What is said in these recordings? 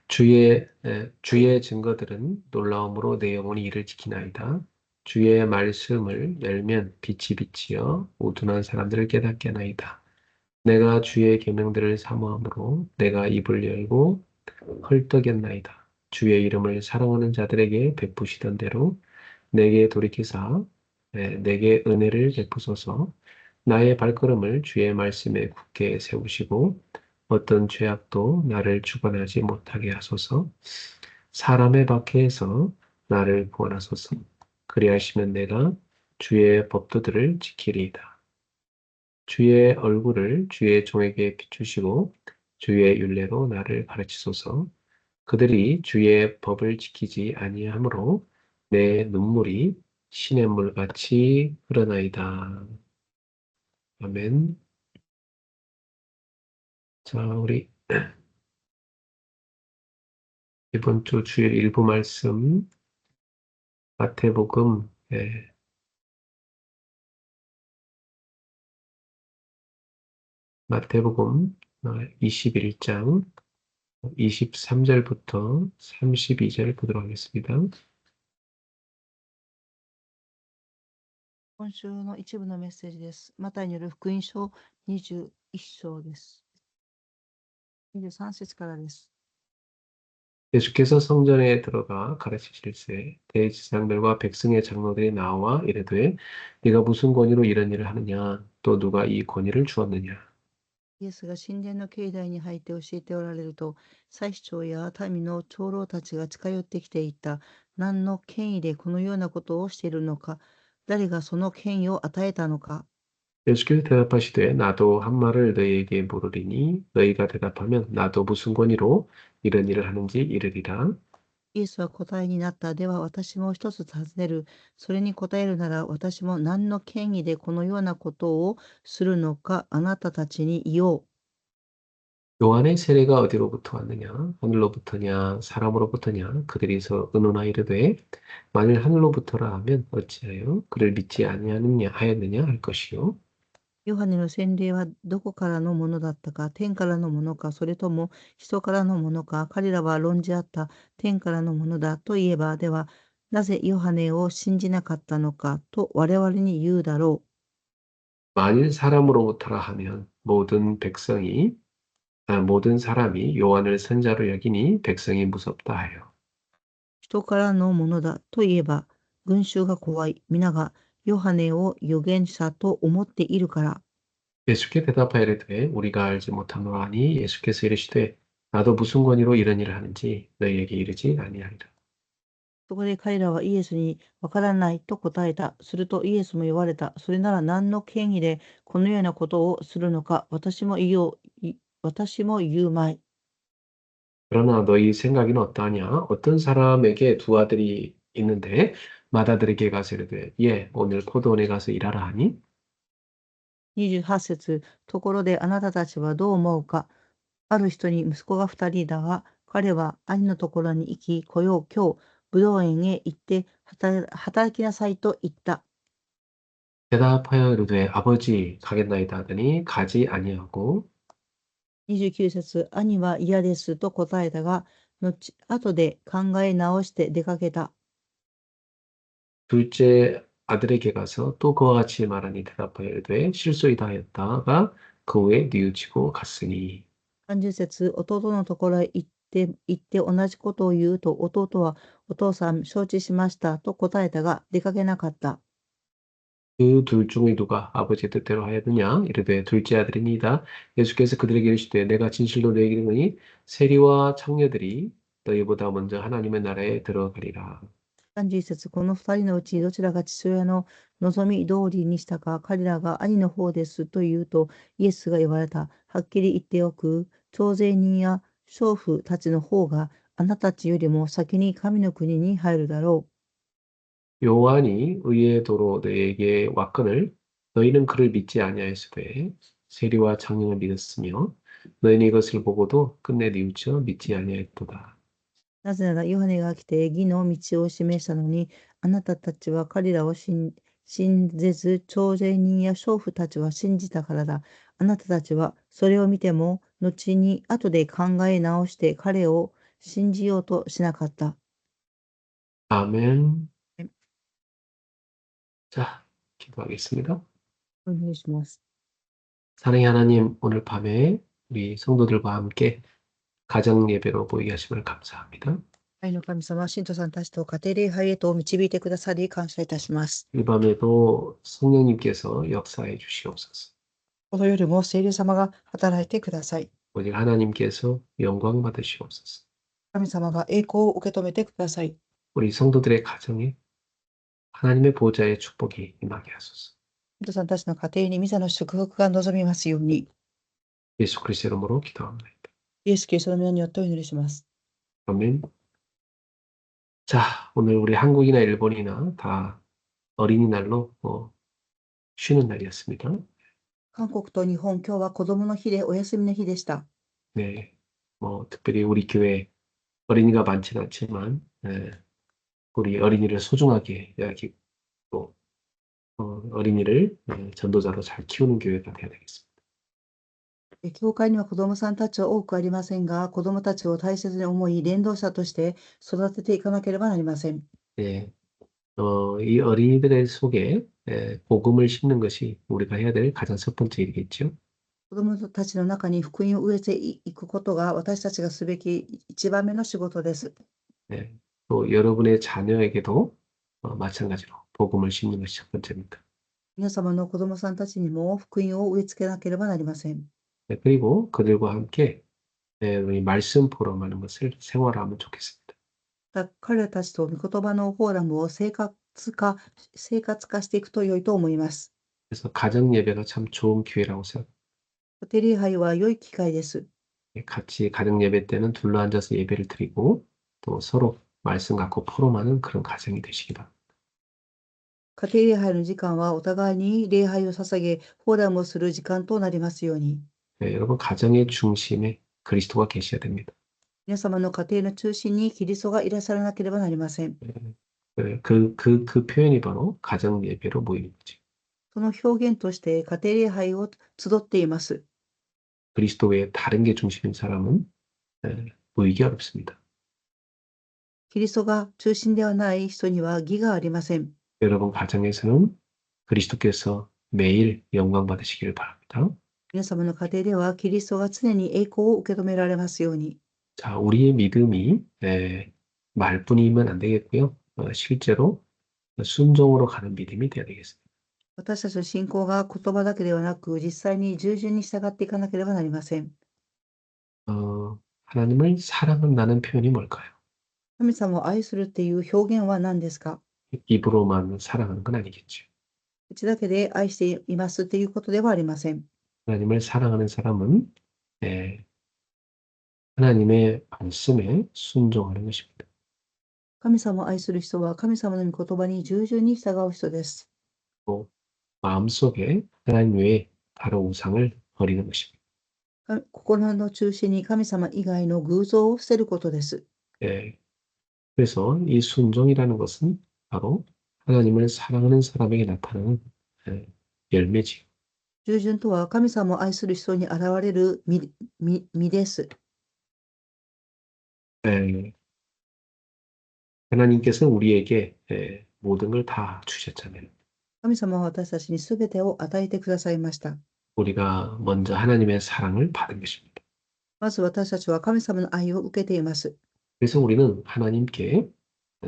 주의 증거들은 놀라움으로 내 영혼이 이를 지키나이다. 주의 말씀을 열면 빛이 비치어 우둔한 사람들을 깨닫게 하나이다. 내가 주의 계명들을 사모함으로 내가 입을 열고 헐떡였나이다. 주의 이름을 사랑하는 자들에게 베푸시던 대로 내게 돌이키사 내게 은혜를 베푸소서. 나의 발걸음을 주의 말씀에 굳게 세우시고 어떤 죄악도 나를 주관하지 못하게 하소서. 사람의 박해에서 나를 구원하소서. 그리하시면 내가 주의 법도들을 지키리이다. 주의 얼굴을 주의 종에게 비추시고 주의 율례로 나를 가르치소서. 그들이 주의 법을 지키지 아니하므로 내 눈물이 시냇물같이 흐르나이다. 아멘. 자, 우리 이번 주 주일 일부 말씀 마태복음 예, 마태복음 21장 23절부터 32절 보도록 하겠습니다. 今週の一部のメッセージです。マタイによる福音書21章です。23節からです。 예수께서 성전에 들어가 가르치실 때 대제사장들과 백성의 장로들이 나와 이르되 네가 무슨 권위로 이런 일을 하느냐 또 누가 이 권위를 주었느냐 イエスが神殿の境内に入って教えておられると、祭司長や民の長老たちが近寄ってきていた。何の権威でこのようなことをしているのか、誰がその権威を与えたのか。 예수께서 대답하시되 나도 한 말을 너희에게 물으리니 너희가 대답하면 나도 무슨 권위로 이런 일을 하는지 이르리라 イエスは答えになった。では私も一つ尋ねる。それに答えるなら私も何の権威でこのようなことをするのかあなたたちに言おう。 요한의 세례가 어디로부터 왔느냐 하늘로부터냐 사람으로부터냐 그들이서 의논하 이르되 만일 하늘로부터라 하면 어찌하여 그를 믿지 아니하느냐 하였느냐 할 것이요 ヨハネの洗礼はどこからのものだったか、天からのものか、それとも人からのものか、彼らは論じ合った。天からのものだといえば、では、なぜヨハネを信じなかったのかと我々に言うだろう。 만일 사람으로부터라 하면 모든 사람이 요한을 선자로 여기니 백성이 무섭다 하여 人からのものだといえば、群衆が怖い。皆がヨハネを預言者と思っているから。 예수께 대답하여 이르되 우리가 알지 못하노라 하니 예수께서 이르시되 나도 무슨 권위로 이런 일을 하는지 너희에게 이르지 아니하리라 そこで彼らはイエスにわからないと答えた。するとイエスも言われた。それなら何の権威でこのようなことをするのか私も言うまい。 그러나 너희 생각에는 어떠하냐 어떤 사람에게 두 아들이 있는데 맏아들에게 가서 이르되 예 오늘 포도원에 가서 일하라 하니 28節。ところであなたたちはどう思うか。ある人に息子が2人だが、彼は兄のところに行き、来よう、今日、ブドウ園へ行って働きなさいと言った。 대답하여 이르되 아버지 가겠나이다 하더니 가지 아니하고 29節。兄は嫌ですと答えたが、後で考え直して出かけた。 둘째 아들에게 가서 또 그와 같이 말하니 대답하여 이르되 실소이다 하였다가 그 후에 뉘우치고 갔으니 30節。弟のところへ行って同じことを言うと、弟は、お父さん、承知しましたと答えたが、出かけなかった。 그 둘 중에 누가 아버지 뜻대로 하였느냐 이르되 둘째 아들이니이다 예수께서 그들에게 이르시되 내가 진실로 너희에게 이르노니 세리와 창녀들이 너희보다 먼저 하나님의 나라에 들어가리라 31節。この二人のうちどちらが父親の望み通りにしたか、彼らが兄の方ですと言うと、イエスが言われた。はっきり言っておく。徴税人や娼婦たちの方があなたたちよりも先に神の国に入るだろ 요한이 의의 도로 너희에게 왔거늘 너희는 그를 믿지 아니하였으되 세리와 창녀를 믿었으며 너희는 이것을 보고도 끝내 뉘우쳐 믿지 아니하였도다 う。なぜなら、ヨハネが来て義の道を示したのに、あなたたちは彼らを信ぜず、徴税人や娼婦たちは信じたからだ。あなたたちはそれを見ても、後で考え直して信じようとしなかった。 아멘. 자, 기도하겠습니다. お願いします。 사랑의 하나님, 오늘 밤에 우리 성도들과 함께 가정 예배로 모이게 하심을 감사합니다. 愛の神様、信徒さんたちと家庭礼拝へと導いてくださり感謝いたします。 이 밤에도 성령님께서 역사해 주시옵소서. この夜も聖霊様が働いてください。 오직 하나님께서 영광 받으시옵소서. 神様が栄光を受け止めてください。 우리 성도들의 가정에 하나님의 보좌의 축복이 임하게 하소서. 信徒さんたちの家庭に御座の祝福が望みますように、 예수 그리스도 이름으로 기도합니다. イエス・キリストの皆によってお祈りします。 아멘. 자, 오늘 우리 한국이나 일본이나 다 어린이날로 쉬는 날이었습니다. 韓国と日本、今日は子供の日でお休みの日でした。 네, 특별히 우리 교회 어린이가 많지는 않지만 우리 어린이를 소중하게 여기고 어린이를 전도자로 잘 키우는 교회가 되어야 되겠습니다. 教会には子供さんたちは多くありませんが、子供たちを大切に思い、伝道者として育てていかなければなりません。 네, 이 어린이들의 속에 복음을 심는 것이 우리가 해야 될 가장 첫 번째 일이겠죠. 子供たちの中に福音を植えていくことが私たちがすべき一番目の仕事です。 네, 또 여러분의 자녀에게도 마찬가지로 복음을 심는 것이 첫 번째입니다. 皆様の子供さんたちにも福音を植え付けなければなりません。 네, 그리고 그들과 함께 우리 말씀 포럼하는 것을 생활하면 좋겠습니다. 彼らたちと御言葉のフォーラムを生活化していくと良いと思います。 그래서 가정 예배가 참 좋은 기회라고 생각합니다. 家庭礼拝は良い機会です。 같이 가정 예배 때는 둘러 앉아서 예배를 드리고 또 서로 말씀 갖고 포럼하는 그런 가정이 되시기 바랍니다. 家庭礼拝の時間はお互いに礼拝を捧げ、フォーラムをする時間となりますように。 네, 여러분 가정의 중심에 그리스도가 계셔야 됩니다. 皆様の家庭の中心にキリストがいらっしゃらなければなりません。 그 표현이 바로 가정 예배로 모이는 거죠. その表現として家庭礼拝を集っています。 그리스도 외에 다른 게 중심인 사람은 모이기 어렵습니다. キリストが中心ではない人には義がありません。 여러분 가정에서는 그리스도께서 매일 영광 받으시기를 바랍니다. 皆様の家庭ではキリストが常に栄光を受け止められますように。 자, 우리의 믿음이 말뿐이면 안 되겠고요. 실제로 순종으로 가는 믿음이 되어야 되겠습니다. 私たちの信仰が言葉だけではなく、実際に従順に従っていかなければなりません。 하나님을 사랑한다는 표현이 뭘까요? 神様を愛するっていう表現は何ですか？ 입으로만 사랑하는 건 아니겠죠. 口だけで愛していますっていうことではありません。 하나님을 사랑하는 사람은 하나님의 말씀에 순종하는 것입니다. 神様を愛する人は神様の御言葉に従順に従う人です。 또 마음속에 하나님 외에 다른 우상을 버리는 것입니다. 心の中心に神様以外の偶像を捨てることです。 그래서 이 순종이라는 것은 바로 하나님을 사랑하는 사람에게 나타나는 열매지요. 従順とは神様を愛する人に現れる実です。 하나님께서 우리에게 모든 걸 다 주셨잖아요. 神様は私たちにすべてを与えてくださいました。 우리가 먼저 하나님의 사랑을 받은 것입니다. まず私たちは神様の愛を受けています。 그래서 우리는 하나님께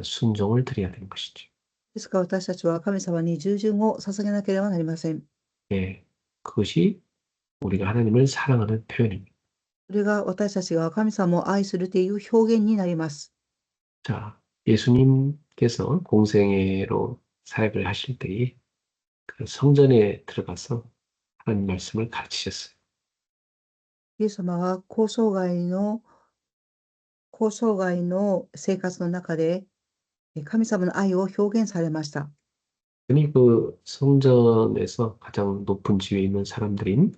순종을 드려야 되는 것이죠. ですから私たちは神様に従順を捧げなければなりません。 그것이 우리가 하나님을 사랑하는 표현입니다. それが私たちが神様を愛するという表現になります。 자, 예수님께서 공생애로 사역을 하실 때에 그 성전에 들어가서 하나님 말씀을 가르치셨어요. イエス様は交渉外の生活の中で神様の愛を表現されました。 그니 그 성전에서 가장 높은 지위에 있는 사람들인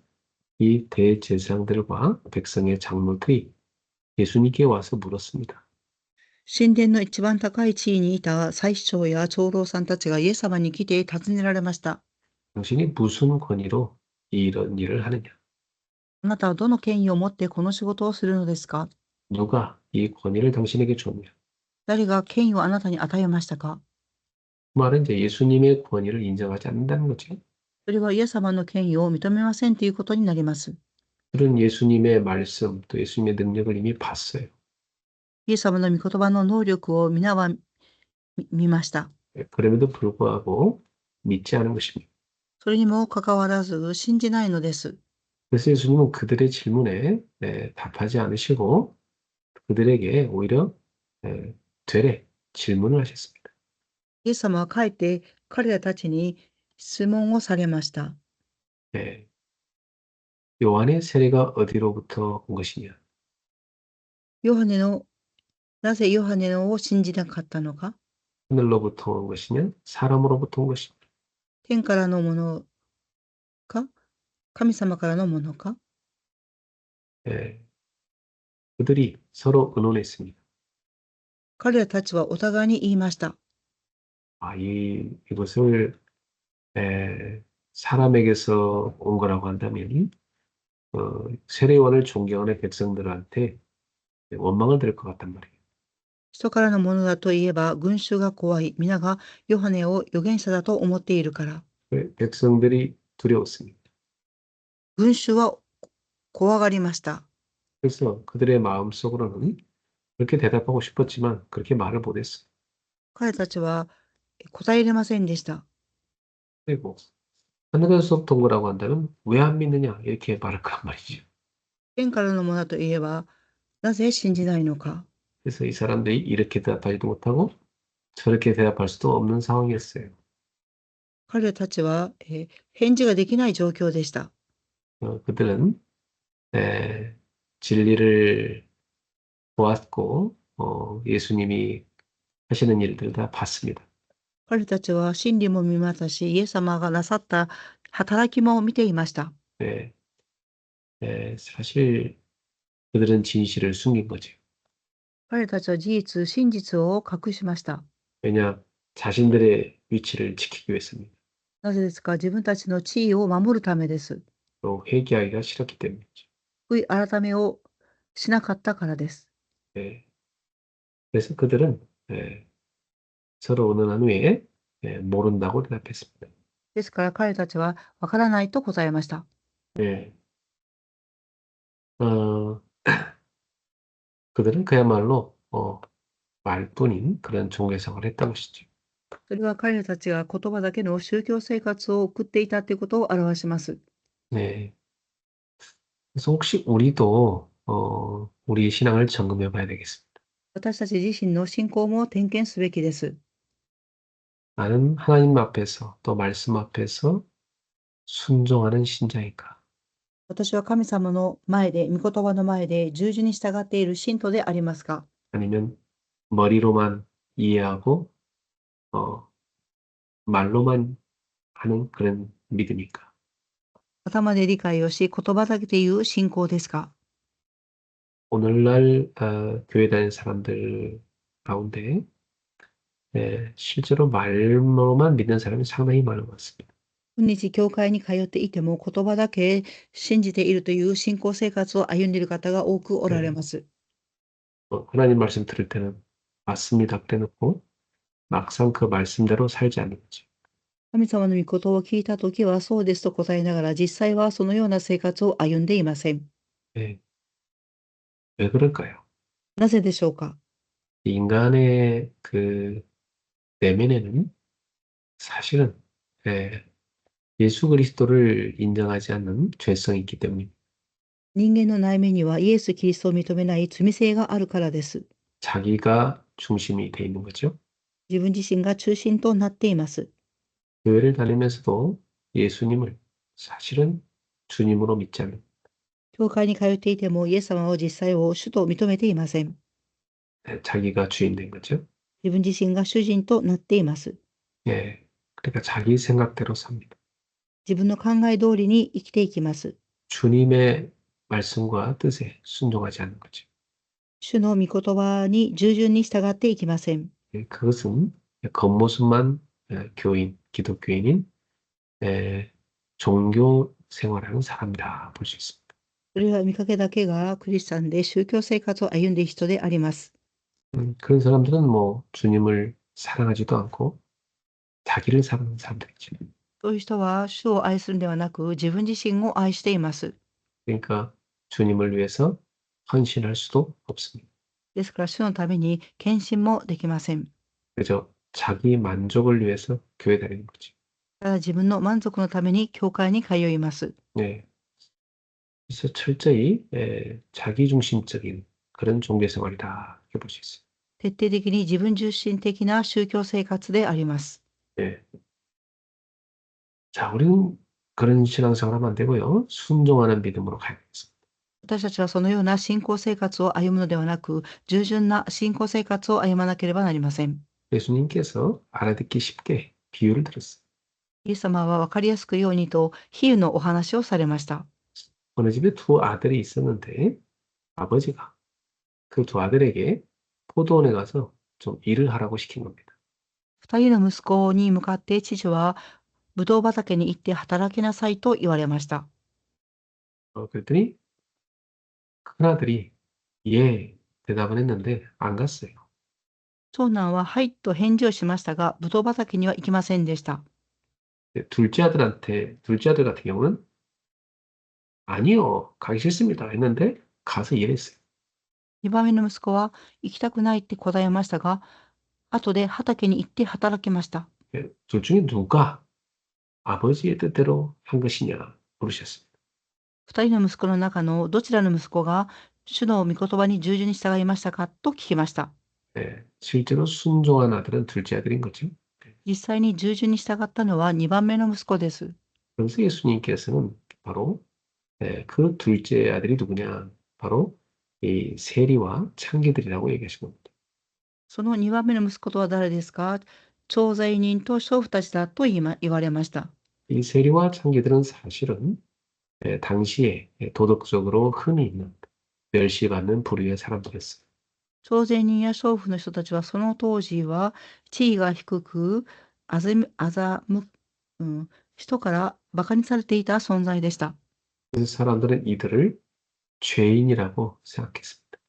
이 대제사장들과 백성의 장로들이 예수님께 와서 물었습니다. 神殿の一番高い地位にいた祭司長や長老さんたちがイエス様に来て尋ねられました。 당신이 무슨 권위로 이런 일을 하느냐? あなたはどの権威を持ってこの仕事をするのですか？ 누가 이 권위를 당신에게 줬냐? 誰が権威をあなたに与えましたか？ 그 말은 이제 예수님의 권위를 인정하지 않는다는 거죠. それはイエス様の権威を認めませんということになります。그런 예수님의 말씀, 또 예수님의 능력을 이미 봤어요. イエス様の御言葉の能力を皆は見ました。 그럼에도 불구하고 믿지 않은 것입니다. それにもかかわらず信じないのです。 그래서 예수님은 그들의 질문에 답하지 않으시고 그들에게 오히려 되레 질문을 하셨습니다. イエス様はかえって彼らたちに質問をされました。 예, 요한의 세례가 어디로부터 온 것이냐? ヨハネの、なぜヨハネのを信じなかったのか？ 하늘로부터 온 것이냐? 사람으로부터 온 것이냐? 天からのものか？神様からのものか？ 예, 그들이 서로 의논했습니다. 彼らたちはお互いに言いました。 이것을 사람에게서 온 거라고 한다면 세례요한을 존경하는 백성들한테 원망을 들을 것 같단 말이에요. 人からのものだといえば群衆が怖い。皆がヨハネを預言者だと思っているから。 백성들이 두려웠습니다. 群衆は怖がりました。 그래서 그들의 마음속으로는 그렇게 대답하고 싶었지만 그렇게 말을 못했어요. 彼たちは答えれませんでした。 그리고 하늘에서부터 온 거라고 한다면 왜 안 믿느냐 이렇게 말할 거란 말이죠. 天からのものだといえばなぜ信じないのか。 그래서 이 사람들이 이렇게 대답하지도 못하고 저렇게 대답할 수도 없는 상황이었어요. 彼らたちは、返事ができない状況でした。 그들은 진리를 보았고 예수님이 하시는 일들을 다 봤습니다. 彼たちは真理も見ましたし、イエス様がなさった働きも見ていました。 네, 사실 그들은 진실을 숨긴 거죠. 彼たちは事実、真実を隠しました。 왜냐, 자신들의 위치를 지키기 위해서입니다. なぜですか？自分たちの地位を守るためです。 또 회개하기가 싫었기 때문이죠. 悔い改めをしなかったからです。 네, 그래서 그들은 서로 의논한 후에 모른다고 대답했습니다. ですから彼たちはわからないと答えました。 네, 어, 그들은 그야말로 말뿐인 그런 종교생활을 했던 것이죠. それは彼らたちが言葉だけの宗教生活を送っていたということを表します。 네, 그래서 혹시 우리도 우리의 신앙을 점검해 봐야 되겠습니다. 私たち自身の信仰も点検すべきです。 나는 하나님 앞에서 또 말씀 앞에서 순종하는 신자인가? 私は神様の前で、御言葉の前で従順に従っている信徒でありますか？ 아니면 머리로만 이해하고 말로만 하는 그런 믿음인가? 頭で理解をし、言葉だけで言う信仰ですか？ 오늘날 교회 다니는 사람들 가운데 실제로 말로만 믿는 사람이 상당히 많은 것 같습니다. 今日教会に通っていても言葉だけ信じているという信仰生活を歩んでいる方が多くおられます。 하나님 말씀 들을 때는 맞습니다. 그래놓고 막상 그 말씀대로 살지 않는 거죠. 神様の御事を聞いたときはそうですと答えながら、実際はそのような生活を歩んでいません。 네. 왜 그럴까요? なぜでしょうか？ 인간의 그 내면에는 사실은 예수 그리스도를 인정하지 않는 죄성이 있기 때문입니다. 人間の内面にはイエス・キリストを認めない罪性があるからです。 자기가 중심이 돼 있는 거죠. 自分自身が中心となっています。 교회를 다니면서도 예수님을 사실은 주님으로 믿지 않는 教会に通っていてもイエス様を実際を主と認めていません。 자기가 주인 된 거죠. 自分自身が主人となっています。 예, 그러니까 자기 생각대로 삽니다. 自分の考え通りに生きていきます。 주님의 말씀과 뜻에 순종하지 않는 거죠. 主の御言葉に従順に従っていきません。 그것은 겉모습만 교인, 기독교인인 종교 생활하는 사람이라 볼 수 있습니다. それは見かけだけがクリスチャンで宗教生活を歩んでいる人であります。 그런 사람들은 뭐 주님을 사랑하지도 않고 자기를 사랑하는 사람들이죠. そういう人は主を愛するんではなく自分自身を愛しています。 그러니까 주님을 위해서 헌신할 수도 없습니다. ですから主のために献身もできません。 그저 자기 만족을 위해서 교회 다니는 거지. ただ自分の満足のために教会に通います。 네. 그래서 철저히 자기중심적인 그런 종교 생활이다 이렇게 볼 수 있어요. 徹底的に自分中心的な宗教生活であります。 네. 자, 우리는 그런 신앙생활하면 안 되고요. 순종하는 믿음으로 가야 되겠습니다. 私たちはそのような信仰生活を歩むのではなく、従順な信仰生活を歩まなければなりません。 예수님께서 알아듣기 쉽게 비유를 들었어요. イエス様は分かりやすくようにと比喩のお話をされました。 어느 집에 두 아들이 있었는데 아버지가 그 두 아들에게 포도원에 가서 좀 일을 하라고 시킨 겁니다. 二人の息子に向かって父は、ぶどう畑に行って働きなさいと言われました。 그랬더니 큰아들이 예 대답을 했는데 안 갔어요. 長男ははいと返事をしましたが、ぶどう畑には行きませんでした。 둘째 아들 같은 경우는 아니요 가기 싫습니다 했는데 가서 일했어요. 二番目の息子は行きたくないって答えましたが、後で畑に行って働きました。 둘 중에 누가 아버지의 뜻대로 한 것이냐 물으셨습니다. 二人の息子の中のどちらの息子が主の御言葉に従順に従いましたかと聞きました。 실제로 순종한 아들은 둘째 아들인 거죠. 実際に従順に従ったのは二番目の息子です。 그래서 예수님께서는 바로 그 둘째 아들이 누구냐? 바로 이 세리와 창기들이라고 얘기하신 겁니다. その二番目の息子とは誰ですか？調剤人と娼婦たちだと言われました。 이 세리와 창기들은 사실은 당시에 도덕적으로 흠이 있는 멸시받는 부류의 사람들이었어요. 徴税人や娼婦の人たちはその当時は地位が低く、あざむ、あざむ、うん、人から馬鹿にされていた存在でした。 그래서 사람들은 이들을 죄인이라고 생각했습니다.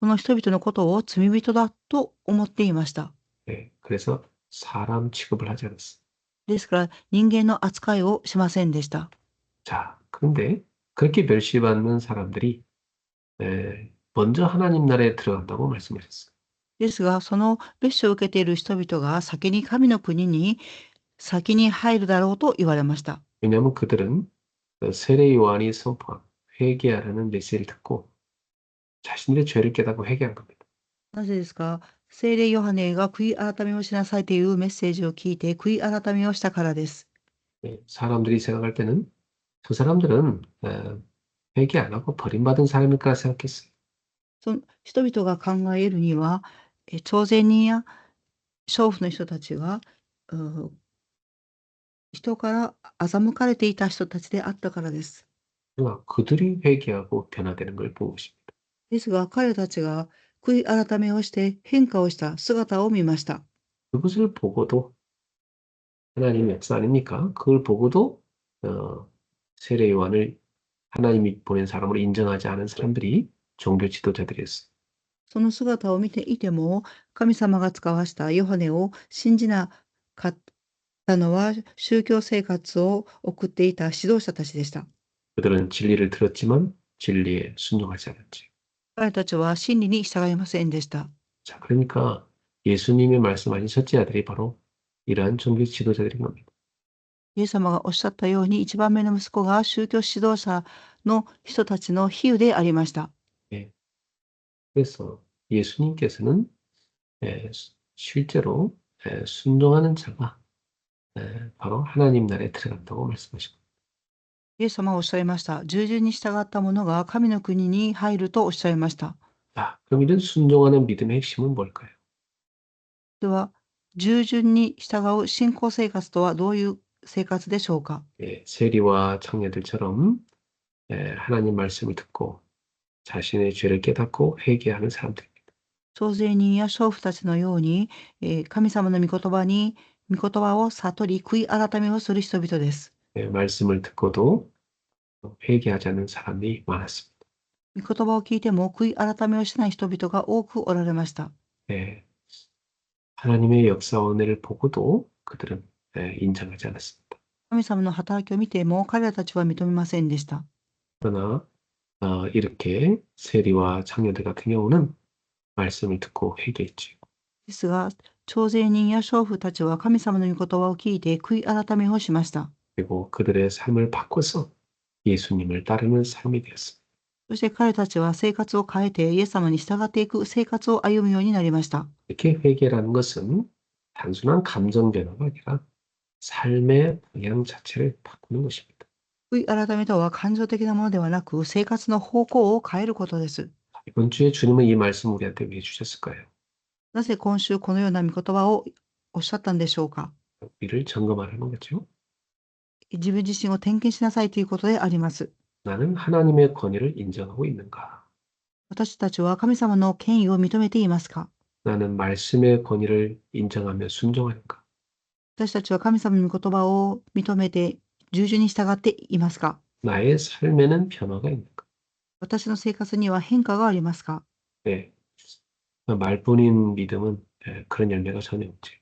この人々のことを罪人だと思っていました。 그래서 사람 취급을 하지 않았어요. ですから人間の扱いをしませんでした。 자, 그런데 그렇게 멸시받는 사람들이 먼저 하나님 나라에 들어간다고 말씀하셨어요. ですが、その蔑視を受けている人々が先に神の国に先に入るだろうと言われました。 왜냐하면 그들은 세례 요한이 선포한 회개하라는 메시지를 듣고 자신들의 죄를 깨닫고 회개한 겁니다. なぜですか？聖霊ヨハネが悔い改めをしなさいというメッセージを聞いて悔い改めをしたからです。 사람들이 생각할 때는 저 사람들은 회개 안 하고 버림받은 사람일까 생각했어요. その人々が考えるには、徴税人や娼婦の人たちは、人から欺かれていた人たちであったからです。 그러나 그들이 회개하고 변화되는 걸 보고 있습니다. ですが、彼たちが悔い改めをして変化をした姿を見ました。 그것을 보고도 하나님의 역사 아닙니까? 그걸 보고도 세례 요한을 하나님이 보낸 사람으로 인정하지 않은 사람들이 종교 지도자들이었어요. その姿を見ていても、神様が使わしたヨハネを信じなかったのは宗教生活を送っていた指導者たちでした。 그들은 진리를 들었지만 진리에 순종하지 않았지. 彼たちは真理に従いませんでした。 자, 그러니까 예수님이 말씀하신 첫째 아들이 바로 이러한 종교 지도자들인 겁니다. イエス様がおっしゃったように、一番目の息子が宗教指導者の人たちの比喩でありました。 예. 그래서 예수님께서는 실제로 순종하는 자가 바로 하나님 나라에 들어간다고 말씀하십니다. イエス様はおっしゃいました。従順に従った者が神の国に入るとおっしゃいました。 자, 그럼 이런 순종하는 믿음의 핵심은 뭘까요? では、従順に従う信仰生活とはどういう生活でしょうか？ 세리와 청년들처럼 하나님 말씀을 듣고 자신의 죄를 깨닫고 회개하는 사람들입니다. 徴税人や娼婦たちのように、神様の御言葉を悟り悔い改めをする人々です。 말씀을 듣고도 회개하지 않는 사람이 많았습니다. 御言葉を聞いても悔い改めをしない人々が多くおられました。 예, 하나님의 역사와 은혜를 보고도 그들은 인정하지 않았습니다. 神様の働きを見ても彼らたちは認めませんでした。 그러나 이렇게 세리와 장녀들 같은 경우는 말씀을 듣고 회개했지. ですが、徴税人や娼婦たちは神様の御言葉を聞いて悔い改めをしました。 그리고 그들의 삶을 바꿔서 예수님을 따르는 삶이 되었습니다. そして彼たちは生活を変えてイエス様に従っていく生活を歩むようになりました。 이렇게 회개라는 것은 단순한 감정 변화가 아니라 삶의 방향 자체를 바꾸는 것입니다. 悔い改めとは感情的なものではなく、生活の方向を変えることです。 이번 주에 주님은 이 말씀 우리한테 왜 주셨을까요? なぜ今週このような御言葉をおっしゃったんでしょうか。 우리를 점검하라는 거죠. 自分自身を点検しなさいということであります。 나는 하나님의 권위를 인정하고 있는가? 私たちは神様の権威を認めていますか。 나는 말씀의 권위를 인정하며 순종하는가? 私たちは神様の御言葉を認めて従順に従っていますか。 나의 삶에는 변화가 있는가? 私の生活には変化がありますか。 네, 말뿐인 믿음은 그런 열매가 전혀 없지.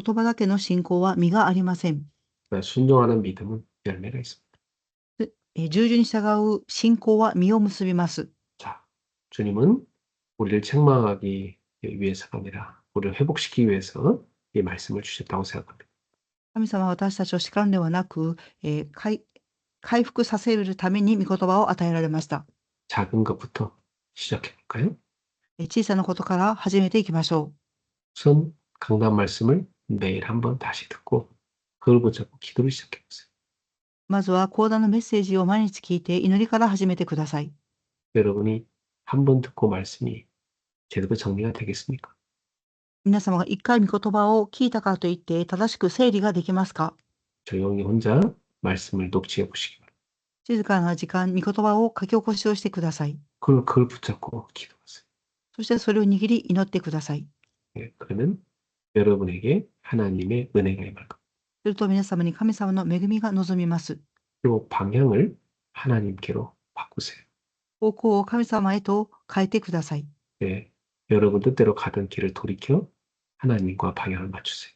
言葉だけの信仰は実がありません。 순종하는 믿음은 열매가 있습니다. 従順に従う信仰は実を結びます。 자, 주님은 우리를 책망하기 위해서가 아니라 우리를 회복시키기 위해서 이 말씀을 주셨다고 생각합니다. 神様は私たちを叱るのではなく、回復させるために御言葉を与えられました。 작은 것부터 시작해 볼까요? 小さなことから始めていきましょ 우선 강단 말씀을 매일 한번 다시 듣고 그걸 붙잡고 기도를 시작해 보세요. う。まずは講談のメッセージを毎日聞いて祈りから始めてください。 여러분이 한 번 듣고 말씀이 제대로 정리가 되겠습니까? 皆様が一回御言葉を聞いたからといって正しく整理ができますか。 조용히 혼자 말씀을 녹취해 보시기 바랍니다. 静かな時間に御言葉を書き起こしをしてください。 그걸 붙잡고 기도하세요. そしてそれを握り祈ってください。 예, 그러면 여러분에게 하나님의 은혜가 임할 겁니다. すると皆様に神様の恵みが望みます。 그리고 방향을 하나님께로 바꾸세요. 方向を神様へと変えてください。 예, 여러분 뜻대로 가던 길을 돌이켜 하나님과 방향을 맞추세요.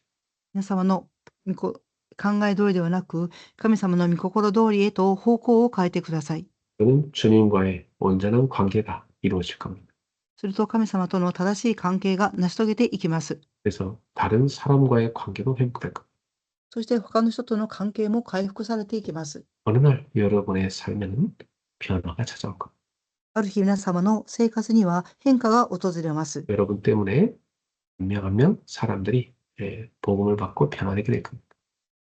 皆様の考え通りではなく、神様の御心通りへと方向を変えてください。 그는 주님과의 온전한 관계가 이루어질 겁니다. すると神様との正しい関係が成し遂げていきます。 그래서 다른 사람과의 관계도 회복될 겁니다. そして他の人との関係も回復されていきます。 어느 날 여러분의 삶에는 변화가 찾아올 겁니다. ある日皆様の生活には変化が訪れます。 여러분 때문에 한 명 한 명 사람들이 복음을 받고 변화되게 될 겁니다.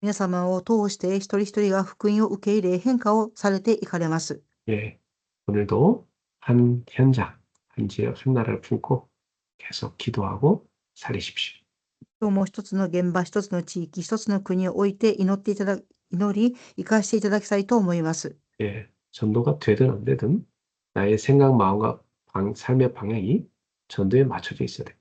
皆様を通して一人一人が福音を受け入れ変化をされていかれます。 예, 오늘도 한 현장, 한 지역, 한 나라를 품고 계속 기도하고 살리십시오. 今日も一つの現場、一つの地域、一つの国を置いて祈り、生かしていただきたいと思います。 예, 전도가 되든 안 되든 나의 생각, 마음과 삶의 방향이 전도에 맞춰져 있어야 됩니다.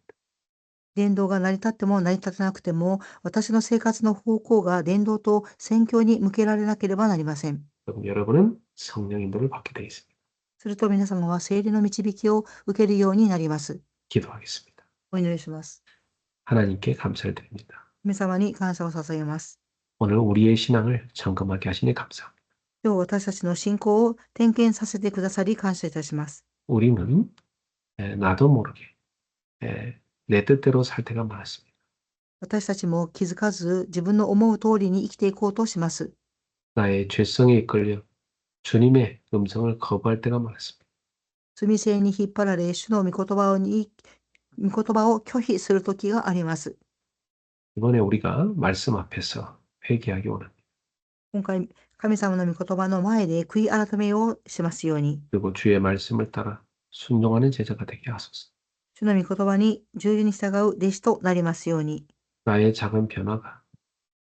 伝道が成り立っても成り立たなくても、私の生活の方向が伝道と宣教に向けられなければなりません。 그럼 여러분은 성령 인도를 받게 되어 있습니다. すると皆様は聖霊の導きを受けるようになります。 기도하겠습니다. お祈りします。 하나님께 감사를 드립니다. 神様に感謝を捧げます。 오늘 우리의 신앙을 점검하게 하시니 감사합니다. 今日私たちの信仰を点検させてくださり感謝いたします。 우리는 나도 모르게 내 뜻대로 살 때가 많았습니다. 私たちも気づかず自分の思う通りに生きていこうとします。 나의 죄성에 이끌려 주님의 음성을 거부할 때가 많았습니다. 罪性に引っ張られ、主の御言葉を拒否する時があります。 이번에 우리가 말씀 앞에서 회개하기 원합니다. 今回、神様の御言葉の前で悔い改めをしますように、 그리고 주의 말씀을 따라 순종하는 제자가 되게 하소서. 主の御言葉に従順に従う弟子となりますように、 나의 작은 변화가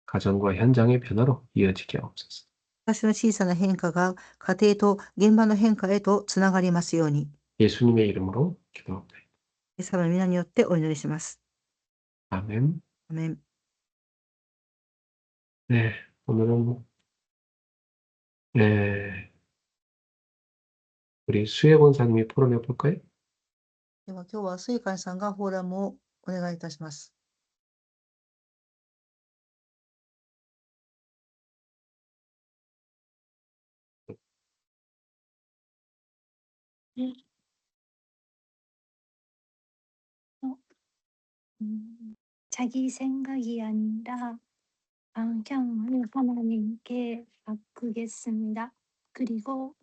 가정과 현장의 변화로 이어지게 하옵소서. 私の小さな変化が家庭と現場の変化へとつながりますように、 예수님의 이름으로 기도합니다. イエス様の皆によってお祈りします。 아멘. アメン。 네, 오늘은 우리 수혜 권사님이 포럼해 볼까요? では今日は水海さんがフォーラムをお願いいたします。자기 생각이 아니라 방향을 하나님께 바꾸겠습니다. 그리고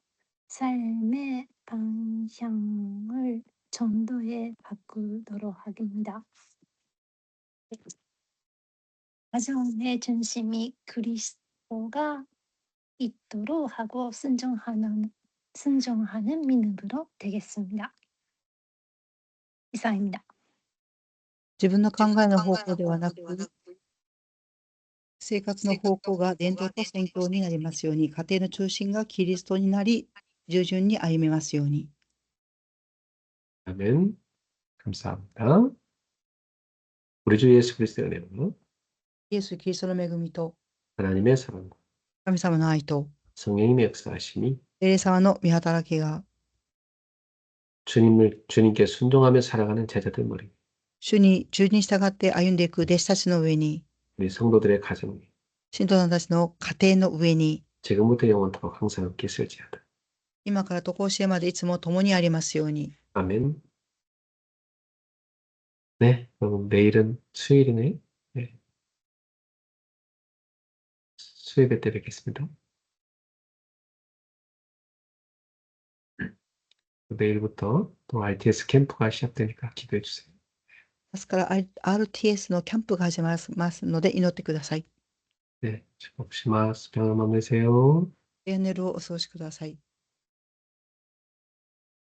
삶의 방향을 전도에 바꾸도록 합니다. 가정의 중심이 그리스도가 있도록 하고 순종하는 믿음으로 되겠습니다. 이상입니다. 自分の考えの方向ではなく、生活の方向が伝統と宣教になりますように、家庭の中心がキリストになり、従順に歩めますように。 아멘. 감사합니다. 우리 주 예수 그리스도의 은혜로 イエス・キリストの恵みと、 하나님의 사랑과 神様の愛と、 성령님의 역사하심이 聖霊様の見働きが、 주님께 순종하며 살아가는 제자들 머리, 主に従に従って歩んでいく弟子たちの上に、 우리 성도들의 가정이 信徒さんたちの家庭の上に、 지금부터 영원토록 항상 함께 있을지어다. 今からと甲子園までいつも共にありますように。 아멘. 네, 그럼 내일은 수요일이네. 네. 수요일 때 뵙겠습니다. 내일부터 또 RTS 캠프가 시작되니까 기도해 주세요. 明日から RTS のキャンプが始まりますので祈ってください。 네, 축복시마스. 평안한 밤 되세요. 平安夜をお過ごしください。